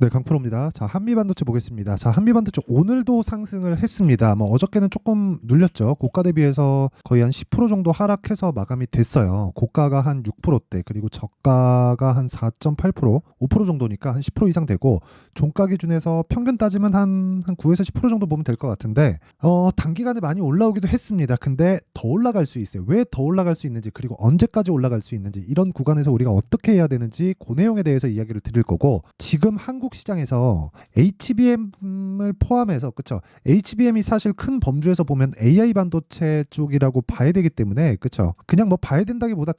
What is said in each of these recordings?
네, 강프로입니다. 자, 한미반도체 보겠습니다. 자, 한미반도체 오늘도 상승을 했습니다. 뭐 어저께는 조금 눌렸죠. 고가 대비해서 거의 한 10% 정도 하락해서 마감이 됐어요. 고가가 한 6%대, 그리고 저가가 한 4.8%, 5% 정도니까 한 10% 이상 되고, 종가 기준에서 평균 따지면 한 9에서 10% 정도 보면 될 것 같은데, 단기간에 많이 올라오기도 했습니다. 근데 더 올라갈 수 있어요. 왜 더 올라갈 수 있는지, 그리고 언제까지 올라갈 수 있는지, 이런 구간에서 우리가 어떻게 해야 되는지, 그 내용에 대해서 이야기를 드릴 거고, 지금 한국 시장에서 HBM을 포함해서, 그쵸? HBM이 사실 큰 범주에서 보면 AI 반도체 쪽이라고 봐야 되기 때문에, 그쵸? 그냥 뭐 봐야 된다기보다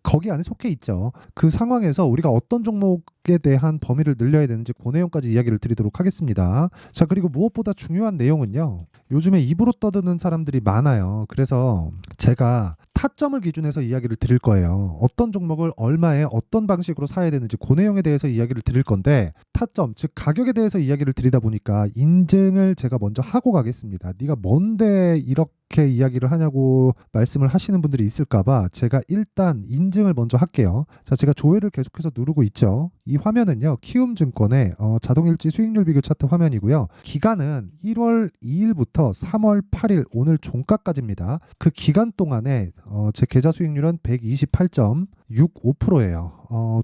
거기 안에 속해 있죠. 그 상황에서 우리가 어떤 종목에 대한 범위를 늘려야 되는지 그 내용까지 이야기를 드리도록 하겠습니다. 자, 그리고 무엇보다 중요한 내용은요. 요즘에 입으로 떠드는 사람들이 많아요. 그래서 제가 타점을 기준해서 이야기를 드릴 거예요. 어떤 종목을 얼마에 어떤 방식으로 사야 되는지 그 내용에 대해서 이야기를 드릴 건데, 타점, 즉 가격에 대해서 이야기를 드리다 보니까 인증을 제가 먼저 하고 가겠습니다. 네가 뭔데 이렇게 이야기를 하냐고 말씀을 하시는 분들이 있을까봐 제가 일단 인증을 먼저 할게요. 자, 제가 조회를 계속해서 누르고 있죠. 이 화면은요, 키움증권의 자동일지 수익률 비교 차트 화면이고요. 기간은 1월 2일부터 3월 8일 오늘 종가까지입니다. 그 기간 동안에 제 계좌 수익률은 128.65%예요.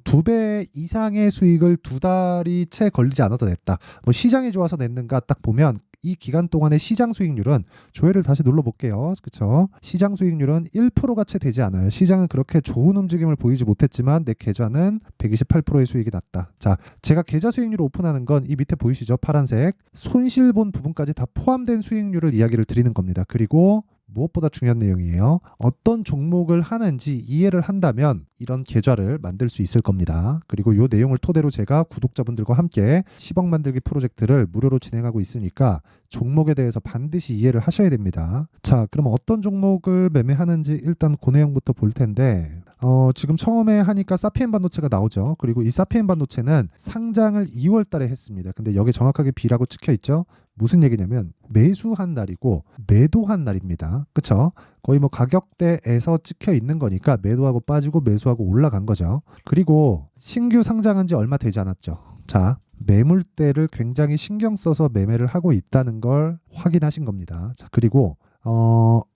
2배 이상의 수익을 2달이 채 걸리지 않아도 냈다. 뭐 시장이 좋아서 냈는가 딱 보면 이 기간 동안의 시장 수익률은, 조회를 다시 눌러볼게요. 그쵸? 시장 수익률은 1%가 채 되지 않아요. 시장은 그렇게 좋은 움직임을 보이지 못했지만 내 계좌는 128%의 수익이 났다. 자, 제가 계좌 수익률을 오픈하는 건 이 밑에 보이시죠? 파란색 손실 본 부분까지 다 포함된 수익률을 이야기를 드리는 겁니다. 그리고 무엇보다 중요한 내용이에요. 어떤 종목을 하는지 이해를 한다면 이런 계좌를 만들 수 있을 겁니다. 그리고 이 내용을 토대로 제가 구독자분들과 함께 10억 만들기 프로젝트를 무료로 진행하고 있으니까 종목에 대해서 반드시 이해를 하셔야 됩니다. 자, 그럼 어떤 종목을 매매하는지 일단 그 내용부터 볼 텐데, 지금 처음에 하니까 사피엔 반도체가 나오죠. 그리고 이 사피엔 반도체는 상장을 2월 달에 했습니다. 근데 여기 정확하게 B라고 찍혀 있죠. 무슨 얘기냐면 매수한 날이고 매도한 날입니다. 그쵸? 거의 뭐 가격대에서 찍혀 있는 거니까 매도하고 빠지고 매수하고 올라간 거죠. 그리고 신규 상장한 지 얼마 되지 않았죠. 자, 매물대를 굉장히 신경 써서 매매를 하고 있다는 걸 확인하신 겁니다. 자, 그리고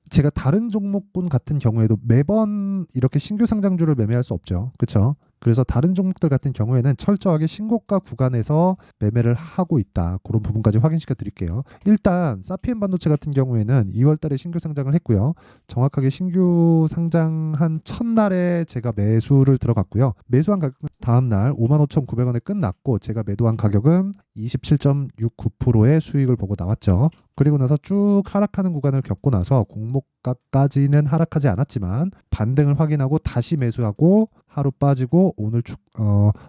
제가 다른 종목군 같은 경우에도 매번 이렇게 신규 상장주를 매매할 수 없죠. 그렇죠? 그래서 다른 종목들 같은 경우에는 철저하게 신고가 구간에서 매매를 하고 있다. 그런 부분까지 확인시켜 드릴게요. 일단 사피엔 반도체 같은 경우에는 2월 달에 신규 상장을 했고요. 정확하게 신규 상장한 첫날에 제가 매수를 들어갔고요. 매수한 가격은 다음날 55,900원에 끝났고, 제가 매도한 가격은 27.69%의 수익을 보고 나왔죠. 그리고 나서 쭉 하락하는 구간을 겪고 나서 공모가까지는 하락하지 않았지만 반등을 확인하고 다시 매수하고 하루 빠지고 오늘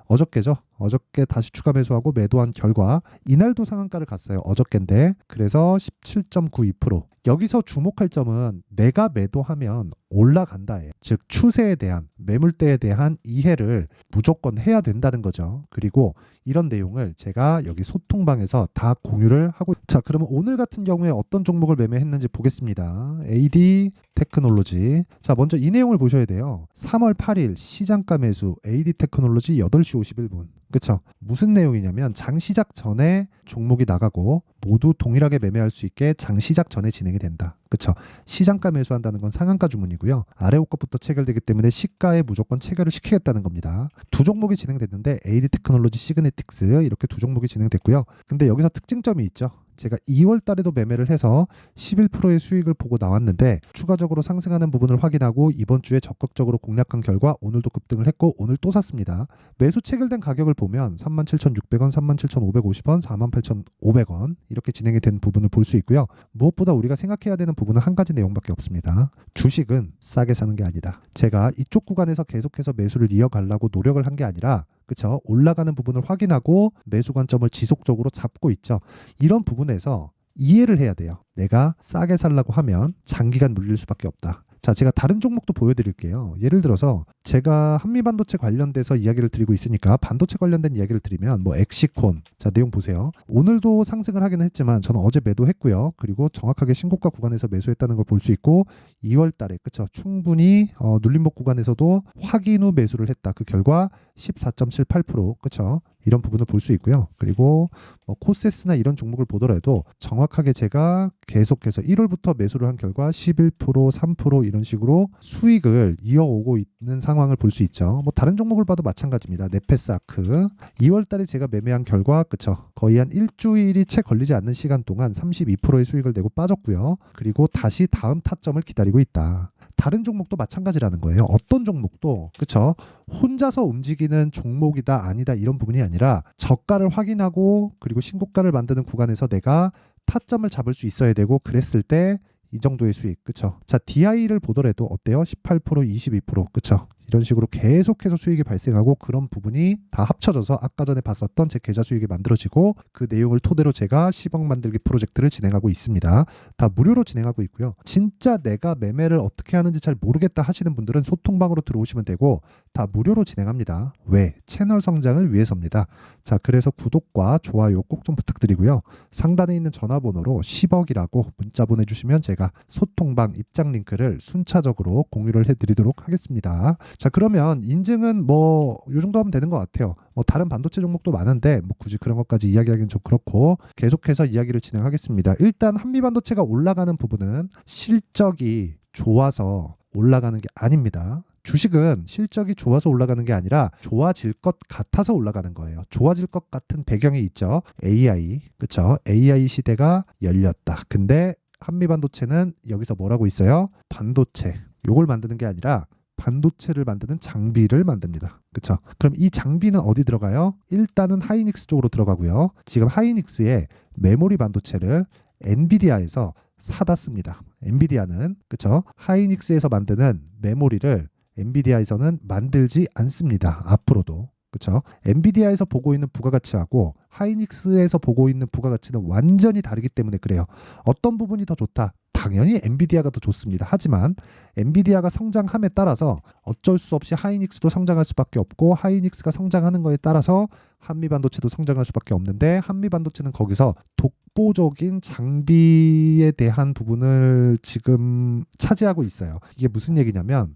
어저께죠. 어저께 다시 추가 매수하고 매도한 결과 이날도 상한가를 갔어요. 어저께인데. 그래서 17.92%. 여기서 주목할 점은 내가 매도하면 올라간다예요. 즉 추세에 대한, 매물대에 대한 이해를 무조건 해야 된다는 거죠. 그리고 이런 내용을 제가 여기 소통방에서 다 공유를 하고, 자, 그러면 오늘 같은 경우에 어떤 종목을 매매했는지 보겠습니다. AD 테크놀로지. 자, 먼저 이 내용을 보셔야 돼요. 3월 8일 시장가 매수 AD 테크놀로지 8시 51분. 그쵸? 무슨 내용이냐면 장 시작 전에 종목이 나가고 모두 동일하게 매매할 수 있게 장 시작 전에 진행이 된다. 그쵸? 시장가 매수한다는 건 상한가 주문이고요. 아래 옷값부터 체결되기 때문에 시가에 무조건 체결을 시키겠다는 겁니다. 두 종목이 진행됐는데 AD 테크놀로지, 시그네틱스 이렇게 두 종목이 진행됐고요. 근데 여기서 특징점이 있죠. 제가 2월 달에도 매매를 해서 11%의 수익을 보고 나왔는데 추가적으로 상승하는 부분을 확인하고 이번 주에 적극적으로 공략한 결과 오늘도 급등을 했고 오늘 또 샀습니다. 매수 체결된 가격을 보면 37,600원, 37,550원, 48,500원 이렇게 진행이 된 부분을 볼 수 있고요. 무엇보다 우리가 생각해야 되는 부분은 한 가지 내용밖에 없습니다. 주식은 싸게 사는 게 아니다. 제가 이쪽 구간에서 계속해서 매수를 이어가려고 노력을 한 게 아니라, 그쵸? 올라가는 부분을 확인하고 매수 관점을 지속적으로 잡고 있죠. 이런 부분에서 이해를 해야 돼요. 내가 싸게 살라고 하면 장기간 물릴 수밖에 없다. 자, 제가 다른 종목도 보여드릴게요. 예를 들어서 제가 한미반도체 관련돼서 이야기를 드리고 있으니까 반도체 관련된 이야기를 드리면 뭐 엑시콘, 자, 내용 보세요. 오늘도 상승을 하기는 했지만 저는 어제 매도했고요. 그리고 정확하게 신고가 구간에서 매수했다는 걸 볼 수 있고 2월 달에, 그쵸, 충분히 눌림목 구간에서도 확인 후 매수를 했다. 그 결과 14.78%, 그쵸, 이런 부분을 볼 수 있고요. 그리고 뭐 코세스나 이런 종목을 보더라도 정확하게 제가 계속해서 1월부터 매수를 한 결과 11%, 3% 이런 식으로 수익을 이어오고 있는 상황을 볼 수 있죠. 뭐 다른 종목을 봐도 마찬가지입니다. 네페스아크 2월 달에 제가 매매한 결과 그쵸? 거의 한 일주일이 채 걸리지 않는 시간 동안 32%의 수익을 내고 빠졌고요. 그리고 다시 다음 타점을 기다리고 있다. 다른 종목도 마찬가지라는 거예요. 어떤 종목도 그쵸? 혼자서 움직이는 종목이다 아니다 이런 부분이 아니라 저가를 확인하고 그리고 신고가를 만드는 구간에서 내가 타점을 잡을 수 있어야 되고 그랬을 때 이 정도의 수익 그쵸? 자 DI를 보더라도 어때요? 18%, 22% 그쵸? 이런 식으로 계속해서 수익이 발생하고 그런 부분이 다 합쳐져서 아까 전에 봤었던 제 계좌 수익이 만들어지고 그 내용을 토대로 제가 10억 만들기 프로젝트를 진행하고 있습니다. 다 무료로 진행하고 있고요. 진짜 내가 매매를 어떻게 하는지 잘 모르겠다 하시는 분들은 소통방으로 들어오시면 되고 다 무료로 진행합니다. 왜? 채널 성장을 위해서입니다. 자 그래서 구독과 좋아요 꼭 좀 부탁드리고요. 상단에 있는 전화번호로 10억이라고 문자 보내주시면 제가 소통방 입장 링크를 순차적으로 공유를 해드리도록 하겠습니다. 자 그러면 인증은 뭐 이 정도 하면 되는 것 같아요. 뭐 다른 반도체 종목도 많은데 뭐 굳이 그런 것까지 이야기하기는 좀 그렇고 계속해서 이야기를 진행하겠습니다. 일단 한미반도체가 올라가는 부분은 실적이 좋아서 올라가는 게 아닙니다. 주식은 실적이 좋아서 올라가는 게 아니라 좋아질 것 같아서 올라가는 거예요. 좋아질 것 같은 배경이 있죠. AI 그쵸? AI 시대가 열렸다. 근데 한미반도체는 여기서 뭐라고 있어요? 반도체 요걸 만드는 게 아니라 반도체를 만드는 장비를 만듭니다. 그쵸? 그럼 이 장비는 어디 들어가요? 일단은 하이닉스 쪽으로 들어가고요. 지금 하이닉스의 메모리 반도체를 엔비디아에서 사다 씁니다. 엔비디아는 그쵸? 하이닉스에서 만드는 메모리를 엔비디아에서는 만들지 않습니다. 앞으로도. 그쵸? 엔비디아에서 보고 있는 부가가치하고 하이닉스에서 보고 있는 부가가치는 완전히 다르기 때문에 그래요. 어떤 부분이 더 좋다? 당연히 엔비디아가 더 좋습니다. 하지만 엔비디아가 성장함에 따라서 어쩔 수 없이 하이닉스도 성장할 수밖에 없고 하이닉스가 성장하는 거에 따라서 한미반도체도 성장할 수밖에 없는데 한미반도체는 거기서 독보적인 장비에 대한 부분을 지금 차지하고 있어요. 이게 무슨 얘기냐면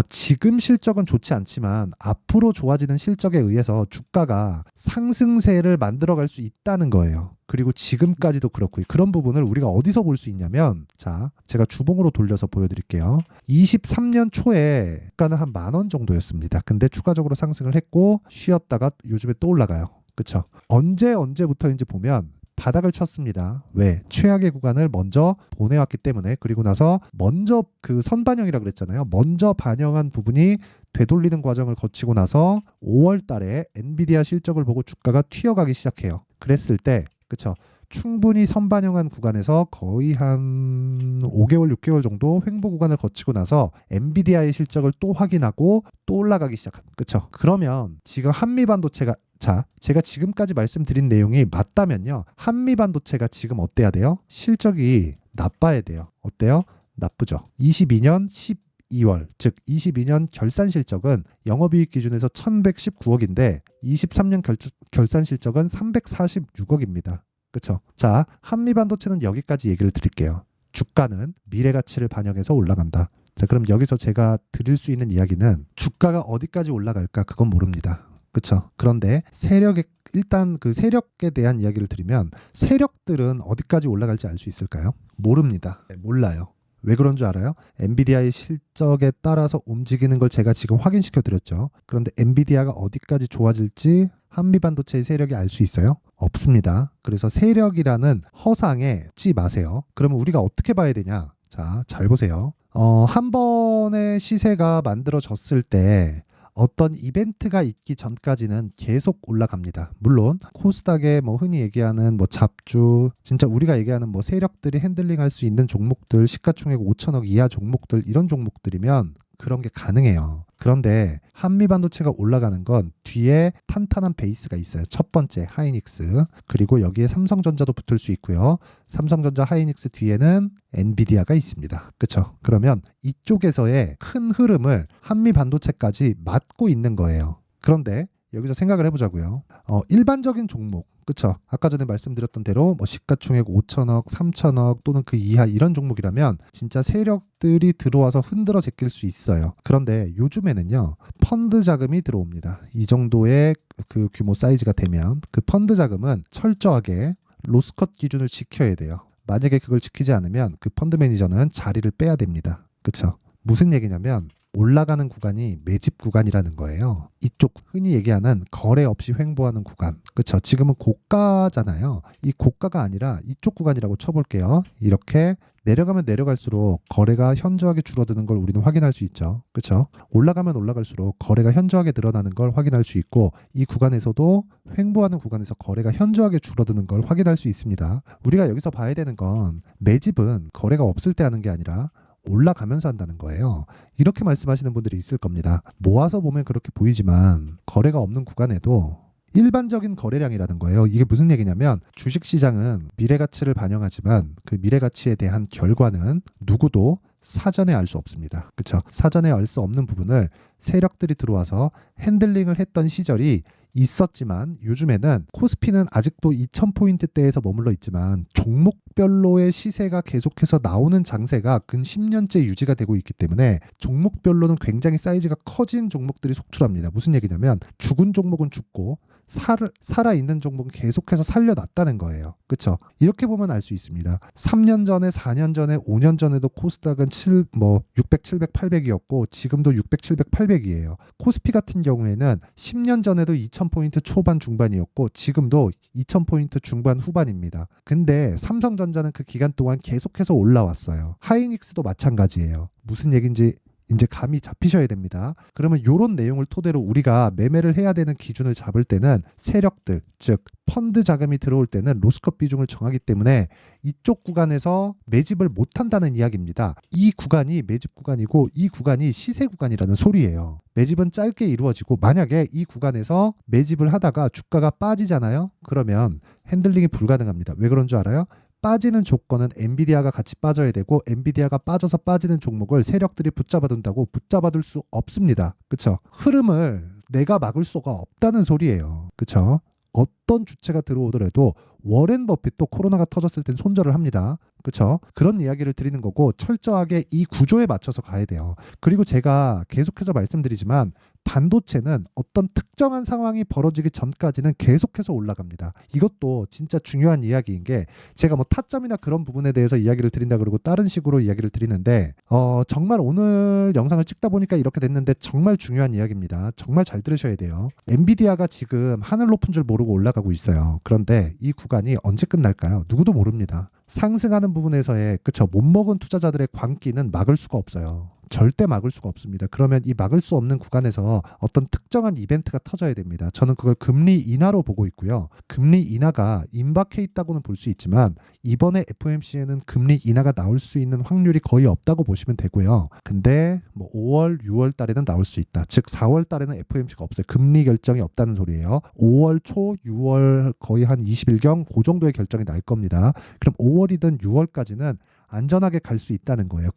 지금 실적은 좋지 않지만 앞으로 좋아지는 실적에 의해서 주가가 상승세를 만들어갈 수 있다는 거예요. 그리고 지금까지도 그렇고 그런 부분을 우리가 어디서 볼 수 있냐면 자 제가 주봉으로 돌려서 보여드릴게요. 23년 초에 주가는 한 10,000원 정도였습니다. 근데 추가적으로 상승을 했고 쉬었다가 요즘에 또 올라가요. 그쵸? 언제부터인지 보면 바닥을 쳤습니다. 왜? 최악의 구간을 먼저 보내왔기 때문에 그리고 나서 먼저 그 선반영이라 그랬잖아요. 먼저 반영한 부분이 되돌리는 과정을 거치고 나서 5월 달에 엔비디아 실적을 보고 주가가 튀어가기 시작해요. 그랬을 때 그쵸? 충분히 선반영한 구간에서 거의 한 5개월, 6개월 정도 횡보 구간을 거치고 나서 엔비디아의 실적을 또 확인하고 또 올라가기 시작합니다. 그쵸? 그러면 지금 한미반도체가 자, 제가 지금까지 말씀드린 내용이 맞다면요. 한미반도체가 지금 어때야 돼요? 실적이 나빠야 돼요. 어때요? 나쁘죠. 22년 12월, 즉 22년 결산 실적은 영업이익 기준에서 1,119억인데 23년 결산 실적은 346억입니다. 그렇죠? 자, 한미반도체는 여기까지 얘기를 드릴게요. 주가는 미래 가치를 반영해서 올라간다. 자, 그럼 여기서 제가 드릴 수 있는 이야기는 주가가 어디까지 올라갈까? 그건 모릅니다. 그렇죠? 그런데 일단 그 세력에 대한 이야기를 드리면 세력들은 어디까지 올라갈지 알 수 있을까요? 모릅니다. 네, 몰라요. 왜 그런 줄 알아요? 엔비디아의 실적에 따라서 움직이는 걸 제가 지금 확인시켜 드렸죠. 그런데 엔비디아가 어디까지 좋아질지 한미반도체의 세력이 알 수 있어요? 없습니다. 그래서 세력이라는 허상에 찌 마세요. 그러면 우리가 어떻게 봐야 되냐? 자, 잘 보세요. 한 번의 시세가 만들어졌을 때 어떤 이벤트가 있기 전까지는 계속 올라갑니다. 물론 코스닥에 뭐 흔히 얘기하는 뭐 잡주, 진짜 우리가 얘기하는 뭐 세력들이 핸들링할 수 있는 종목들, 시가총액 5천억 이하 종목들 이런 종목들이면 그런 게 가능해요. 그런데 한미반도체가 올라가는 건 뒤에 탄탄한 베이스가 있어요. 첫 번째 하이닉스, 그리고 여기에 삼성전자도 붙을 수 있고요. 삼성전자 하이닉스 뒤에는 엔비디아가 있습니다. 그렇죠? 그러면 이쪽에서의 큰 흐름을 한미반도체까지 맡고 있는 거예요. 그런데 여기서 생각을 해보자고요. 일반적인 종목, 그쵸? 아까 전에 말씀드렸던 대로 뭐 시가총액 5천억, 3천억 또는 그 이하 이런 종목이라면 진짜 세력들이 들어와서 흔들어 제낄 수 있어요. 그런데 요즘에는요, 펀드 자금이 들어옵니다. 이 정도의 그 규모 사이즈가 되면 그 펀드 자금은 철저하게 로스컷 기준을 지켜야 돼요. 만약에 그걸 지키지 않으면 그 펀드 매니저는 자리를 빼야 됩니다. 그쵸? 무슨 얘기냐면 올라가는 구간이 매집 구간이라는 거예요. 이쪽 흔히 얘기하는 거래 없이 횡보하는 구간. 그쵸? 지금은 고가잖아요. 이 고가가 아니라 이쪽 구간이라고 쳐볼게요. 이렇게 내려가면 내려갈수록 거래가 현저하게 줄어드는 걸 우리는 확인할 수 있죠. 그쵸? 올라가면 올라갈수록 거래가 현저하게 늘어나는 걸 확인할 수 있고 이 구간에서도 횡보하는 구간에서 거래가 현저하게 줄어드는 걸 확인할 수 있습니다. 우리가 여기서 봐야 되는 건 매집은 거래가 없을 때 하는 게 아니라 올라가면서 한다는 거예요. 이렇게 말씀하시는 분들이 있을 겁니다. 모아서 보면 그렇게 보이지만 거래가 없는 구간에도 일반적인 거래량이라는 거예요. 이게 무슨 얘기냐면 주식시장은 미래가치를 반영하지만 그 미래가치에 대한 결과는 누구도 사전에 알 수 없습니다. 그렇죠? 사전에 알 수 없는 부분을 세력들이 들어와서 핸들링을 했던 시절이 있었지만 요즘에는 코스피는 아직도 2000포인트대에서 머물러 있지만 종목별로의 시세가 계속해서 나오는 장세가 근 10년째 유지가 되고 있기 때문에 종목별로는 굉장히 사이즈가 커진 종목들이 속출합니다. 무슨 얘기냐면 죽은 종목은 죽고 살아있는 종목은 계속해서 살려놨다는 거예요. 그렇죠? 이렇게 보면 알 수 있습니다. 3년 전에, 4년 전에, 5년 전에도 코스닥은 600, 700, 800이었고 지금도 600, 700, 800이에요. 코스피 같은 경우에는 10년 전에도 2000포인트 초반 중반이었고 지금도 2000포인트 중반 후반입니다. 근데 삼성전자는 그 기간 동안 계속해서 올라왔어요. 하이닉스도 마찬가지예요. 무슨 얘기인지 이제 감이 잡히셔야 됩니다. 그러면 이런 내용을 토대로 우리가 매매를 해야 되는 기준을 잡을 때는 세력들, 즉 펀드 자금이 들어올 때는 로스컷 비중을 정하기 때문에 이쪽 구간에서 매집을 못한다는 이야기입니다. 이 구간이 매집 구간이고 이 구간이 시세 구간이라는 소리예요. 매집은 짧게 이루어지고 만약에 이 구간에서 매집을 하다가 주가가 빠지잖아요. 그러면 핸들링이 불가능합니다. 왜 그런 줄 알아요? 빠지는 조건은 엔비디아가 같이 빠져야 되고 엔비디아가 빠져서 빠지는 종목을 세력들이 붙잡아둔다고 붙잡아둘 수 없습니다. 그쵸? 흐름을 내가 막을 수가 없다는 소리예요. 그쵸? 어떤 주체가 들어오더라도 워렌 버핏도 코로나가 터졌을 땐 손절을 합니다. 그렇죠? 그런 이야기를 드리는 거고 철저하게 이 구조에 맞춰서 가야 돼요. 그리고 제가 계속해서 말씀드리지만 반도체는 어떤 특정한 상황이 벌어지기 전까지는 계속해서 올라갑니다. 이것도 진짜 중요한 이야기인 게 제가 뭐 타점이나 그런 부분에 대해서 이야기를 드린다 그러고 다른 식으로 이야기를 드리는데 정말 오늘 영상을 찍다 보니까 이렇게 됐는데 정말 중요한 이야기입니다. 정말 잘 들으셔야 돼요. 엔비디아가 지금 하늘 높은 줄 모르고 올라가고 있어요. 그런데 이 구간이 언제 끝날까요? 누구도 모릅니다. 상승하는 부분에서의 못 먹은 투자자들의 광기는 막을 수가 없어요. 절대 막을 수가 없습니다. 그러면 이 막을 수 없는 구간에서 어떤 특정한 이벤트가 터져야 됩니다. 저는 그걸 금리 인하로 보고 있고요. 금리 인하가 임박해 있다고는 볼 수 있지만 이번에 FOMC에는 금리 인하가 나올 수 있는 확률이 거의 없다고 보시면 되고요. 근데 뭐 5월, 6월 달에는 나올 수 있다. 즉 4월 달에는 FOMC가 없어요. 금리 결정이 없다는 소리예요. 5월 초, 6월 거의 한 20일경 그 정도의 결정이 날 겁니다. 그럼 5월이든 6월까지는 안전하게 갈 수 있다는 거예요.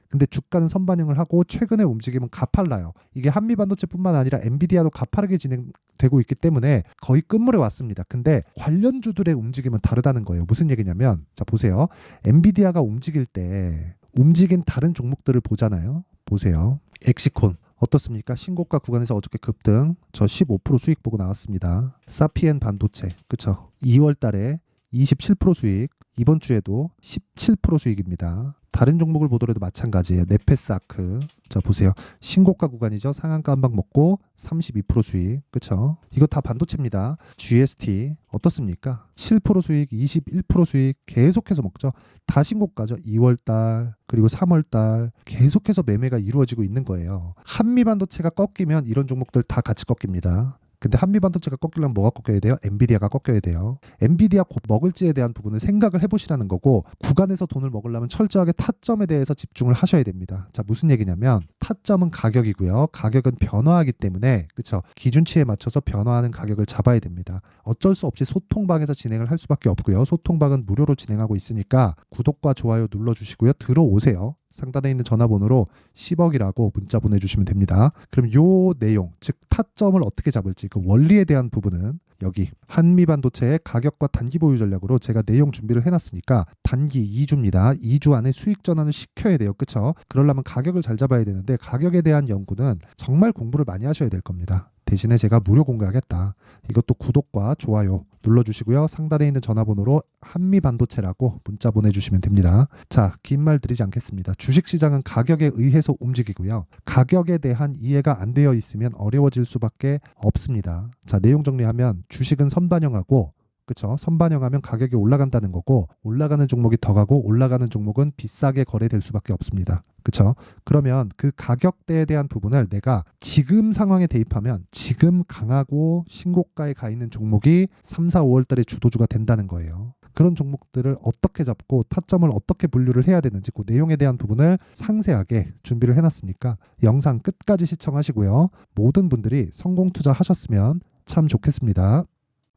근데 주가는 선반영을 하고 최근의 움직임은 가팔라요. 이게 한미반도체뿐만 아니라 엔비디아도 가파르게 진행되고 있기 때문에 거의 끝물에 왔습니다. 근데 관련주들의 움직임은 다르다는 거예요. 무슨 얘기냐면 자 보세요. 엔비디아가 움직일 때 움직인 다른 종목들을 보잖아요. 보세요. 엑시콘 어떻습니까? 신고가 구간에서 어저께 급등. 저 15% 수익 보고 나왔습니다. 사피엔 반도체 그쵸? 2월 달에 27% 수익, 이번 주에도 17% 수익입니다. 다른 종목을 보더라도 마찬가지예요. 네페스아크. 자 보세요. 신고가 구간이죠. 상한가 한 방 먹고 32% 수익. 그쵸? 이거 다 반도체입니다. GST 어떻습니까? 7% 수익, 21% 수익 계속해서 먹죠. 다 신고가죠. 2월달 그리고 3월달 계속해서 매매가 이루어지고 있는 거예요. 한미반도체가 꺾이면 이런 종목들 다 같이 꺾입니다. 근데 한미반도체가 꺾이려면 뭐가 꺾여야 돼요? 엔비디아가 꺾여야 돼요. 엔비디아 곧 먹을지에 대한 부분을 생각을 해보시라는 거고 구간에서 돈을 먹으려면 철저하게 타점에 대해서 집중을 하셔야 됩니다. 자 무슨 얘기냐면 타점은 가격이고요. 가격은 변화하기 때문에 그쵸? 기준치에 맞춰서 변화하는 가격을 잡아야 됩니다. 어쩔 수 없이 소통방에서 진행을 할 수밖에 없고요. 소통방은 무료로 진행하고 있으니까 구독과 좋아요 눌러주시고요. 들어오세요. 상단에 있는 전화번호로 10억이라고 문자 보내주시면 됩니다. 그럼 요 내용, 즉 타점을 어떻게 잡을지 그 원리에 대한 부분은 여기 한미반도체의 가격과 단기 보유 전략으로 제가 내용 준비를 해놨으니까 단기 2주입니다. 2주 안에 수익 전환을 시켜야 돼요. 그쵸? 그러려면 가격을 잘 잡아야 되는데 가격에 대한 연구는 정말 공부를 많이 하셔야 될 겁니다. 대신에 제가 무료 공개하겠다. 이것도 구독과 좋아요 눌러주시고요. 상단에 있는 전화번호로 한미반도체라고 문자 보내주시면 됩니다. 자, 긴 말 드리지 않겠습니다. 주식시장은 가격에 의해서 움직이고요. 가격에 대한 이해가 안 되어 있으면 어려워질 수밖에 없습니다. 자, 내용 정리하면 주식은 선반영하고 그쵸? 선반영하면 가격이 올라간다는 거고 올라가는 종목이 더 가고 올라가는 종목은 비싸게 거래될 수밖에 없습니다. 그쵸? 그러면 그 가격대에 대한 부분을 내가 지금 상황에 대입하면 지금 강하고 신고가에 가 있는 종목이 3, 4, 5월 달에 주도주가 된다는 거예요. 그런 종목들을 어떻게 잡고 타점을 어떻게 분류를 해야 되는지 그 내용에 대한 부분을 상세하게 준비를 해놨으니까 영상 끝까지 시청하시고요. 모든 분들이 성공 투자하셨으면 참 좋겠습니다.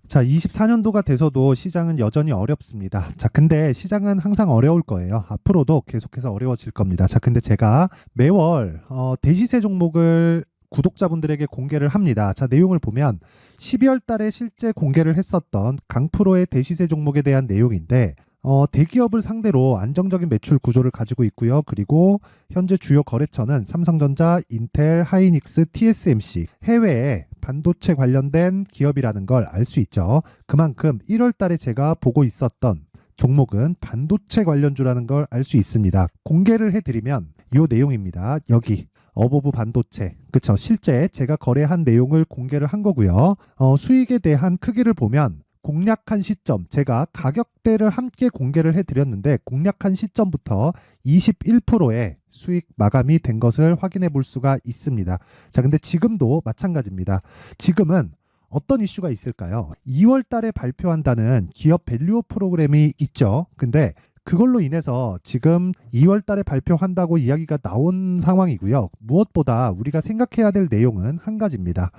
자, 24년도가 돼서도 시장은 여전히 어렵습니다. 자, 근데 시장은 항상 어려울 거예요. 앞으로도 계속해서 어려워질 겁니다. 자, 근데 제가 매월 대시세 종목을 구독자분들에게 공개를 합니다. 자, 내용을 보면 12월 달에 실제 공개를 했었던 강프로의 대시세 종목에 대한 내용인데 대기업을 상대로 안정적인 매출 구조를 가지고 있고요. 그리고 현재 주요 거래처는 삼성전자, 인텔, 하이닉스, TSMC, 해외에 반도체 관련된 기업이라는 걸 알 수 있죠. 그만큼 1월 달에 제가 보고 있었던 종목은 반도체 관련주라는 걸 알 수 있습니다. 공개를 해드리면 이 내용입니다. 여기 어보브 반도체, 그쵸? 실제 제가 거래한 내용을 공개를 한 거고요. 수익에 대한 크기를 보면 공략한 시점, 제가 가격대를 함께 공개를 해드렸는데 공략한 시점부터 21%의 수익 마감이 된 것을 확인해 볼 수가 있습니다. 자, 근데 지금도 마찬가지입니다. 지금은 어떤 이슈가 있을까요? 2월 달에 발표한다는 기업 밸류업 프로그램이 있죠. 근데 그걸로 인해서 지금 2월 달에 발표한다고 이야기가 나온 상황이고요. 무엇보다 우리가 생각해야 될 내용은 한 가지입니다.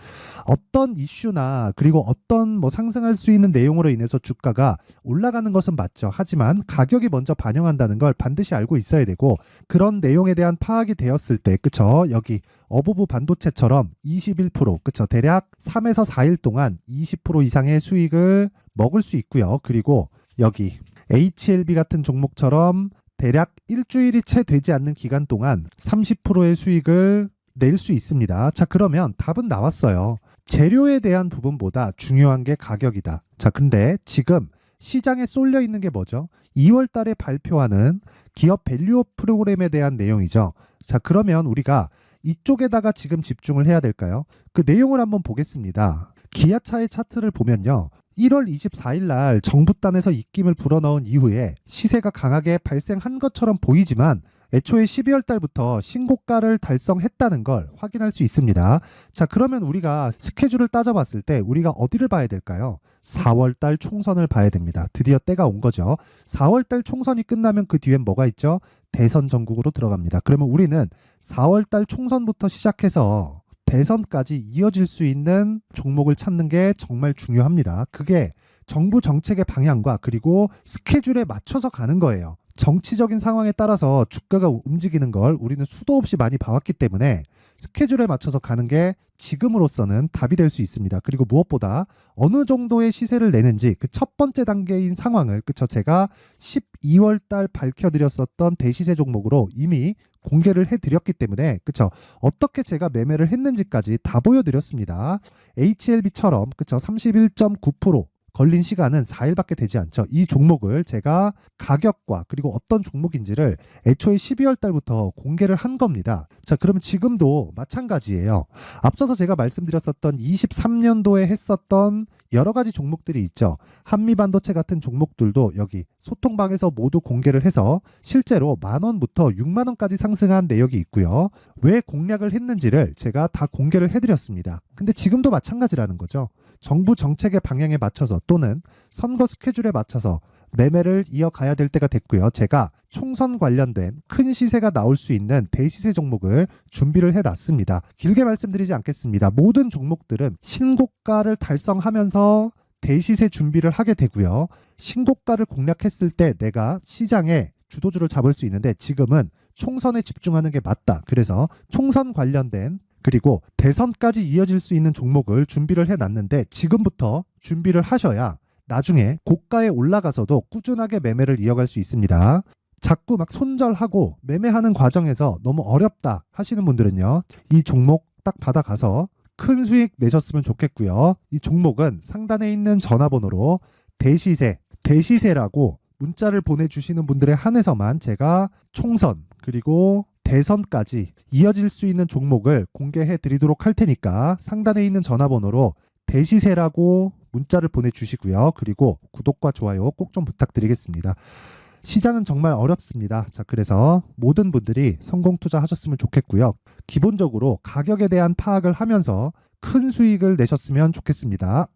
어떤 이슈나 그리고 어떤 상승할 수 있는 내용으로 인해서 주가가 올라가는 것은 맞죠. 하지만 가격이 먼저 반영한다는 걸 반드시 알고 있어야 되고 그런 내용에 대한 파악이 되었을 때 그쵸? 여기 어보브 반도체처럼 21% 그쵸? 대략 3에서 4일 동안 20% 이상의 수익을 먹을 수 있고요. 그리고 여기 HLB 같은 종목처럼 대략 일주일이 채 되지 않는 기간 동안 30%의 수익을 낼 수 있습니다. 자, 그러면 답은 나왔어요. 재료에 대한 부분보다 중요한 게 가격이다. 자, 근데 지금 시장에 쏠려 있는 게 뭐죠? 2월 달에 발표하는 기업 밸류업 프로그램에 대한 내용이죠. 자, 그러면 우리가 이쪽에다가 지금 집중을 해야 될까요? 그 내용을 한번 보겠습니다. 기아차의 차트를 보면요. 1월 24일 날 정부단에서 입김을 불어넣은 이후에 시세가 강하게 발생한 것처럼 보이지만 애초에 12월 달부터 신고가를 달성했다는 걸 확인할 수 있습니다. 자, 그러면 우리가 스케줄을 따져봤을 때 우리가 어디를 봐야 될까요? 4월 달 총선을 봐야 됩니다. 드디어 때가 온 거죠. 4월 달 총선이 끝나면 그 뒤엔 뭐가 있죠? 대선 전국으로 들어갑니다. 그러면 우리는 4월 달 총선부터 시작해서 대선까지 이어질 수 있는 종목을 찾는 게 정말 중요합니다. 그게 정부 정책의 방향과 그리고 스케줄에 맞춰서 가는 거예요. 정치적인 상황에 따라서 주가가 움직이는 걸 우리는 수도 없이 많이 봐왔기 때문에 스케줄에 맞춰서 가는 게 지금으로서는 답이 될 수 있습니다. 그리고 무엇보다 어느 정도의 시세를 내는지 그 첫 번째 단계인 상황을 그쵸? 제가 12월 달 밝혀드렸었던 대시세 종목으로 이미 공개를 해드렸기 때문에 그쵸? 어떻게 제가 매매를 했는지까지 다 보여드렸습니다. HLB처럼 그쵸? 31.9% 걸린 시간은 4일밖에 되지 않죠. 이 종목을 제가 가격과 그리고 어떤 종목인지를 애초에 12월 달부터 공개를 한 겁니다. 자, 그러면 지금도 마찬가지예요. 앞서서 제가 말씀드렸었던 23년도에 했었던 여러 가지 종목들이 있죠. 한미반도체 같은 종목들도 여기 소통방에서 모두 공개를 해서 실제로 10,000원부터 60,000원까지 상승한 내역이 있고요. 왜 공략을 했는지를 제가 다 공개를 해드렸습니다. 근데 지금도 마찬가지라는 거죠. 정부 정책의 방향에 맞춰서 또는 선거 스케줄에 맞춰서 매매를 이어가야 될 때가 됐고요. 제가 총선 관련된 큰 시세가 나올 수 있는 대시세 종목을 준비를 해놨습니다. 길게 말씀드리지 않겠습니다. 모든 종목들은 신고가를 달성하면서 대시세 준비를 하게 되고요. 신고가를 공략했을 때 내가 시장에 주도주를 잡을 수 있는데 지금은 총선에 집중하는 게 맞다. 그래서 총선 관련된 그리고 대선까지 이어질 수 있는 종목을 준비를 해놨는데 지금부터 준비를 하셔야 나중에 고가에 올라가서도 꾸준하게 매매를 이어갈 수 있습니다. 자꾸 막 손절하고 매매하는 과정에서 너무 어렵다 하시는 분들은요. 이 종목 딱 받아가서 큰 수익 내셨으면 좋겠고요. 이 종목은 상단에 있는 전화번호로 대시세라고 문자를 보내주시는 분들에 한해서만 제가 총선 그리고 대선까지 이어질 수 있는 종목을 공개해 드리도록 할 테니까 상단에 있는 전화번호로 대시세라고 문자를 보내주시고요. 그리고 구독과 좋아요 꼭 좀 부탁드리겠습니다. 시장은 정말 어렵습니다. 자, 그래서 모든 분들이 성공 투자하셨으면 좋겠고요. 기본적으로 가격에 대한 파악을 하면서 큰 수익을 내셨으면 좋겠습니다.